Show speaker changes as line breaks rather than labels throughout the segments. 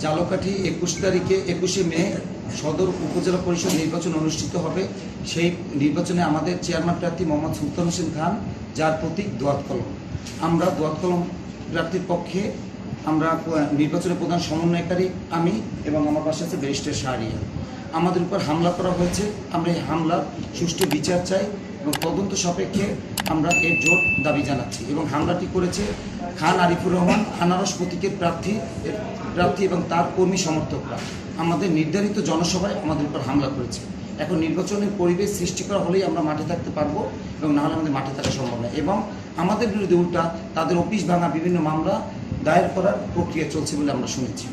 জালকাঠি 21 মে সদর উপজেলা পরিষদ নির্বাচন অনুষ্ঠিত হবে। সেই নির্বাচনে আমাদের চেয়ারম্যান প্রার্থী মোহাম্মদ সুলতান হোসেন খান, যার প্রতীক দোয়াত কলম। আমরা দোয়াত কলম প্রার্থীর পক্ষে আমরা নির্বাচনের প্রধান সমন্বয়কারী আমি এবং আমার পাশে আছে ব্যারিস্টার শাহরিয়া। আমাদের উপর হামলা করা হয়েছে। আমরা এই হামলার সুষ্ঠু বিচার চাই এবং তদন্ত সাপেক্ষে আমরা এর জোর দাবি জানাচ্ছি। এবং হামলাটি করেছে খান আরিফুর রহমান, আনারস প্রতীকের প্রার্থী এবং তার কর্মী সমর্থকরা আমাদের নির্ধারিত জনসভায় আমাদের উপর হামলা করেছে। এখন নির্বাচনের পরিবেশ সৃষ্টি করা হলেই আমরা মাঠে থাকতে পারবো, এবং নাহলে আমাদের মাঠে থাকা সম্ভব নয়। এবং আমাদের বিরুদ্ধে উল্টা তাদের অফিস ভাঙা বিভিন্ন মামলা দায়ের করার প্রক্রিয়া চলছে বলে আমরা শুনেছি।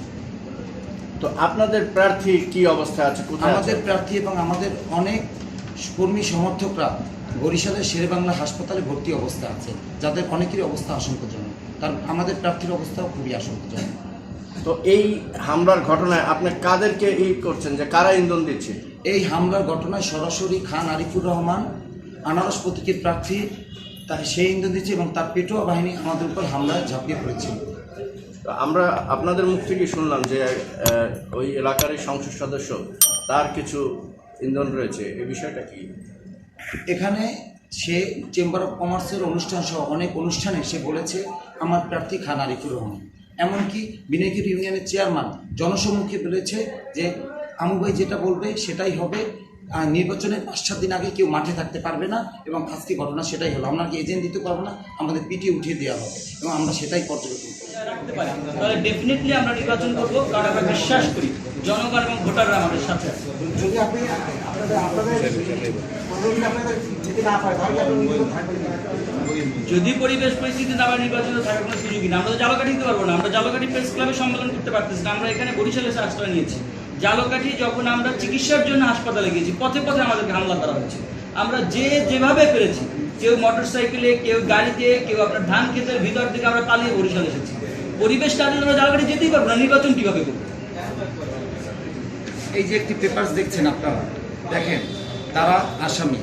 তো আপনাদের প্রার্থী কি অবস্থা আছে?
আমাদের প্রার্থী এবং আমাদের অনেক কর্মী সমর্থকরা বরিশালের শেরেবাংলা হাসপাতালে ভর্তি অবস্থা আছে, যাদের অনেকেরই অবস্থা আশঙ্কাজনক। তার আমাদের প্রার্থীর অবস্থাও খুবই আশঙ্কাজনক।
তো এই হামলার ঘটনায় আপনি কাদেরকে করছেন, যে কারা ইন্ধন দিচ্ছে?
এই হামলার ঘটনায় সরাসরি খান আরিফুর রহমান, আনারস প্রতীকের প্রার্থী, তার সেই ইন্ধন দিচ্ছে এবং তার পেটোয়া বাহিনী আমাদের উপর হামলায় ঝাঁপিয়ে পড়েছিল।
আমরা আপনাদের মুখ থেকে শুনলাম যে ওই এলাকারই সংসদ সদস্য, তার কিছু ইন্ধন রয়েছে, এই বিষয়টা কি?
এখানে সে চেম্বার অফ কমার্সের অনুষ্ঠান সহ অনেক অনুষ্ঠানে সে বলেছে আমার প্রার্থী খান আরিফুর রহমান। এমনকি বিনাইকের ইউনিয়নের চেয়ারম্যান জনসম্মুখে বলেছে যে আমু ভাই যেটা বলবে সেটাই হবে, নির্বাচনের 5-7 দিন আগে কেউ মাঠে থাকতে পারবে না, এবং আজকে ঘটনা সেটাই হলো। আমরা কি এজেন্ট দিতে পারবো না, আমাদের পিটিয়ে উঠিয়ে দেওয়া হবে, এবং আমরা সেটাই পর্যবেক্ষণ করব।
তাহলে ডেফিনেটলি আমরা নির্বাচন করবো, কারণ আমরা বিশ্বাস করি জনগণ এবং ভোটাররা আমাদের সাথে আছে। যদি পরিবেশ পরিস্থিতি না আমরা নির্বাচনে থাকার কোনো সুযোগই না, আমরা তো জালকাঠি দিতে পারবো না। আমরা জালকাঠি প্রেস ক্লাবে সম্মেলন করতে পারতেছি না, আমরা এখানে বরিশালে আশ্রয় নিয়েছি। জালকাঠি যখন আমরা চিকিৎসার জন্য হাসপাতালে গিয়েছি, পথে পথে আমাদেরকে হামলা করা হয়েছে। আমরা যেভাবে পেরেছি, কেউ মোটর সাইকেলে, কেউ গাড়িতে, কেউ আপনার ধান ক্ষেতের ভিতর থেকে আমরা পালিয়ে বরিশাল এসেছি। পরিবেশটা আমরা জালকাঠি যেতেই পারবো না, নির্বাচন কিভাবে করবো?
এই যে একটি পেপারস দেখছেন আপনারা, দেখেন তারা আসামি,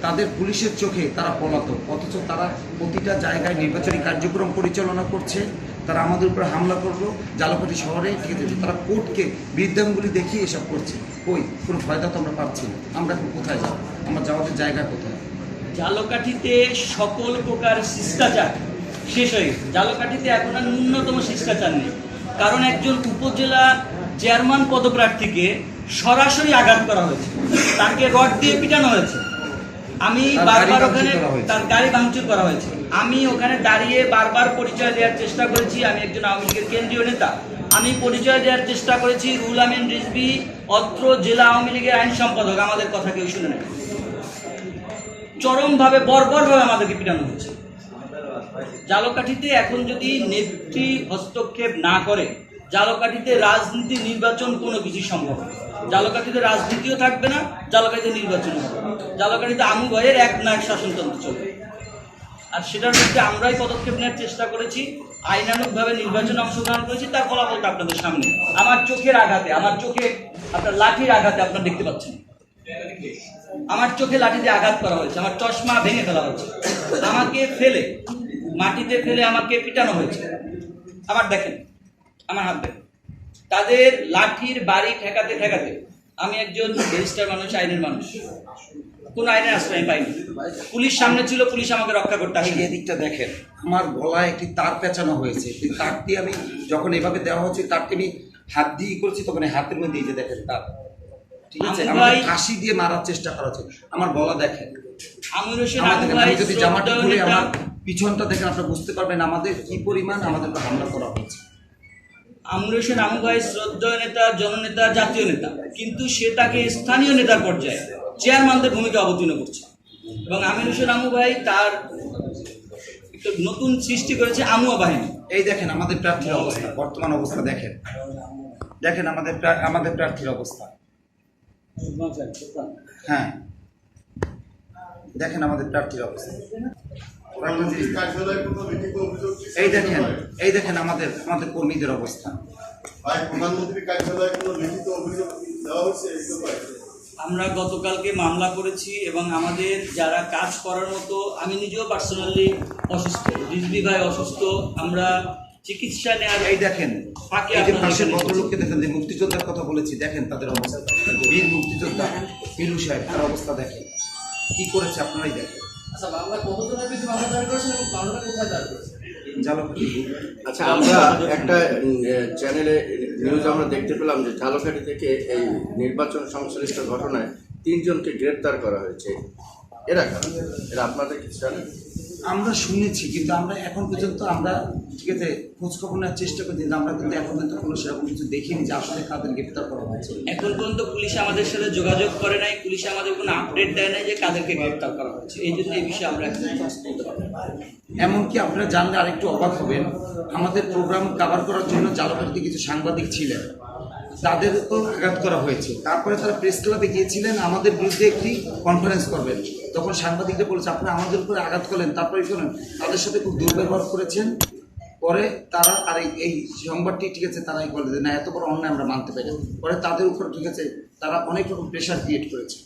তাদের পুলিশের চোখে তারা পলাতক, অথচ তারা প্রতিটা জায়গায় নির্বাচনী কার্যক্রম পরিচালনা করছে। তারা আমাদের উপরে হামলা করলো জালকাঠি শহরে, ঠিক আছে, তারা কোর্টকে বৃদ্ধাঙ্গুলি দেখিয়ে এসব করছে। কই কোনো ফায়দা তো আমরা পাচ্ছি না। আমরা এখন কোথায় যাব? আমরা যাওয়ার জায়গা কোথায়?
জালকাঠিতে সকল প্রকার শিষ্টাচার শেষ হয়ে গেছে। জালকাঠিতে এখন আর ন্যূনতম শিষ্টাচার নেই, কারণ একজন উপজেলা চেয়ারম্যান পদপ্রার্থীকে সরাসরি আঘাত করা হয়েছে, তাকে রড দিয়ে পিটানো হয়েছে। আমি বারবার ওখানে তার গাড়ি ভাঙচুর করা হয়েছে। আমি ওখানে দাঁড়িয়ে বারবার পরিচয় দেওয়ার চেষ্টা করেছি, আমি একজন আওয়ামী লীগের কেন্দ্রীয় নেতা। আমি পরিচয় দেওয়ার চেষ্টা করেছি, রুহুল আমিন রিজভী অত্র জেলা আওয়ামী লীগের আইন সম্পাদক, আমাদের কথা কেউ শুনে নেয়। চরমভাবে বর্বরভাবে আমাদেরকে পিটানো হয়েছে। জালকাঠিতে এখন যদি নেত্রী হস্তক্ষেপ না করে, জালকাঠিতে রাজনীতি, নির্বাচন কোনো কিছু সম্ভব না। জালকাঠিতে রাজনীতিও থাকবে না, জালকাঠিতে নির্বাচন হবে। জালকাঠিতে আমু ভাইয়ের একনায়ক শাসনতন্ত্র চলবে, আর সেটার মধ্যে আমরাই পদক্ষেপ নেওয়ার চেষ্টা করেছি, আইনানুগভাবে নির্বাচনে অংশগ্রহণ করেছি। তার ফলাফলটা আপনাদের সামনে, আমার চোখের আঘাতে, আমার চোখে আপনার লাঠির আঘাতে আপনারা দেখতে পাচ্ছেন। আমার চোখে লাঠি দিয়ে আঘাত করা হয়েছে, আমার চশমা ভেঙে ফেলা হয়েছে, আমাকে ফেলে মাটিতে ফেলে আমাকে পিটানো হয়েছে। আবার দেখেন আমার হাত দেখেন, তাদের লাঠির বাড়ি ঠেকাতে ঠেকাতে আমি একজন ব্যারিস্টার মানুষ, আইনের মানুষ, কোন আইনের আশ্রয় পাইনি। পুলিশ সামনে ছিল, পুলিশ আমাকে রক্ষা করতে আসেনি।
এদিকটা দেখেন, আমার গলায় একটি তার পেঁচানো হয়েছে। এই তারটি আমি যখন এভাবে দেওয়া হচ্ছে, তারটি আমি হাত দিয়ে করেছি, তখন হাতের মধ্যে এই যে দেখেন তার, ঠিক আছে, আমাকে ফাঁসি দিয়ে মারার চেষ্টা করা হচ্ছে। আমার গলা দেখেন, আমি যদি জামাটা খুলে আমার পিছনটা দেখেন, আপনারা বুঝতে পারবেন আমাদের কি পরিমাণ আমাদের হামলা করা হয়েছে।
আমির হোসেন আমু ভাই শ্রদ্ধেয় নেতা, জননেতা, জাতীয় নেতা, কিন্তু সে তাকে স্থানীয় নেতার পর্যায়ে চেয়ারম্যানদের ভূমিকা অবতীর্ণ করছে। এবং আমির হোসেন আমু ভাই তার একটা নতুন সৃষ্টি করেছে আমুয়া বাহিনী।
এই দেখেন আমাদের প্রার্থীর অবস্থা, বর্তমান অবস্থা দেখেন, দেখেন আমাদের প্রার্থীর অবস্থা। হ্যাঁ দেখেন আমাদের প্রার্থীর অবস্থা, এই দেখেন আমাদের কর্মীদের অবস্থা।
আমরা গতকালকে মামলা করেছি, এবং আমাদের যারা কাজ করার মতো, আমি নিজেও পার্সোনালি অসুস্থ, রিজভী ভাই অসুস্থ, আমরা চিকিৎসা নেওয়ার
এই দেখেন
ফাঁকে
এই যে
আপনারা
পাশের
এখানে
ভদ্রলোককে দেখেন, যে মুক্তিযোদ্ধার কথা বলেছি, দেখেন তাদের অবস্থা, বীর মুক্তিযোদ্ধা পিলু সাহেব, তার অবস্থা দেখেন কি করেছে, আপনারাই দেখেন।
আচ্ছা, বাংলা কতজনের বিরুদ্ধে মামলা দায়ের করেছেন এবং মামলাটা কোথায় দায়ের করেছেন?
ঝালকাঠি।
আচ্ছা, আমরা একটা চ্যানেলে নিউজ আমরা দেখতে পেলাম যে ঝালকাঠি থেকে এই নির্বাচন সংশ্লিষ্ট ঘটনায় 3 জনকে গ্রেপ্তার করা হয়েছে। এরা কারা? এরা আপনাদের কিছু জানেন?
আমরা শুনেছি, কিন্তু আমরা এখন পর্যন্ত আমরা ঠিক আছে খোঁজখবর নেওয়ার চেষ্টা করছি, কিন্তু আমরা কিন্তু এখন পর্যন্ত কোনো সেরকম কিছু দেখিনি যে আসলে কাদের গ্রেপ্তার করা হয়েছে।
এখন পর্যন্ত পুলিশ আমাদের সাথে যোগাযোগ করে নাই, পুলিশ আমাদের কোনো আপডেট দেয় নাই যে কাদেরকে গ্রেপ্তার করা হয়েছে। এই জন্য এই বিষয়ে আমরা এখন বলতে পারবো না।
এমনকি আপনারা জানলে আরেকটু অবাক হবেন, আমাদের প্রোগ্রাম কভার করার জন্য ঝালকাঠিতে কিছু সাংবাদিক ছিলেন, তাদেরকেও আঘাত করা হয়েছে। তারপরে তারা প্রেস ক্লাবে গিয়েছিলেন আমাদের বিরুদ্ধে একটি কনফারেন্স করবেন, তখন সাংবাদিকরা বলেছে আপনারা আমাদের উপরে আঘাত করলেন, তারপরে করেন তাদের সাথে খুব দুর্ব্যবহার করেছেন। পরে তারা আর এই সংবাদটি ঠিক আছে তারাই বলে যে না, এত বড় অন্যায় আমরা মানতে পারি। পরে তাদের উপর ঠিক আছে তারা অনেক রকম প্রেশার ক্রিয়েট করেছে।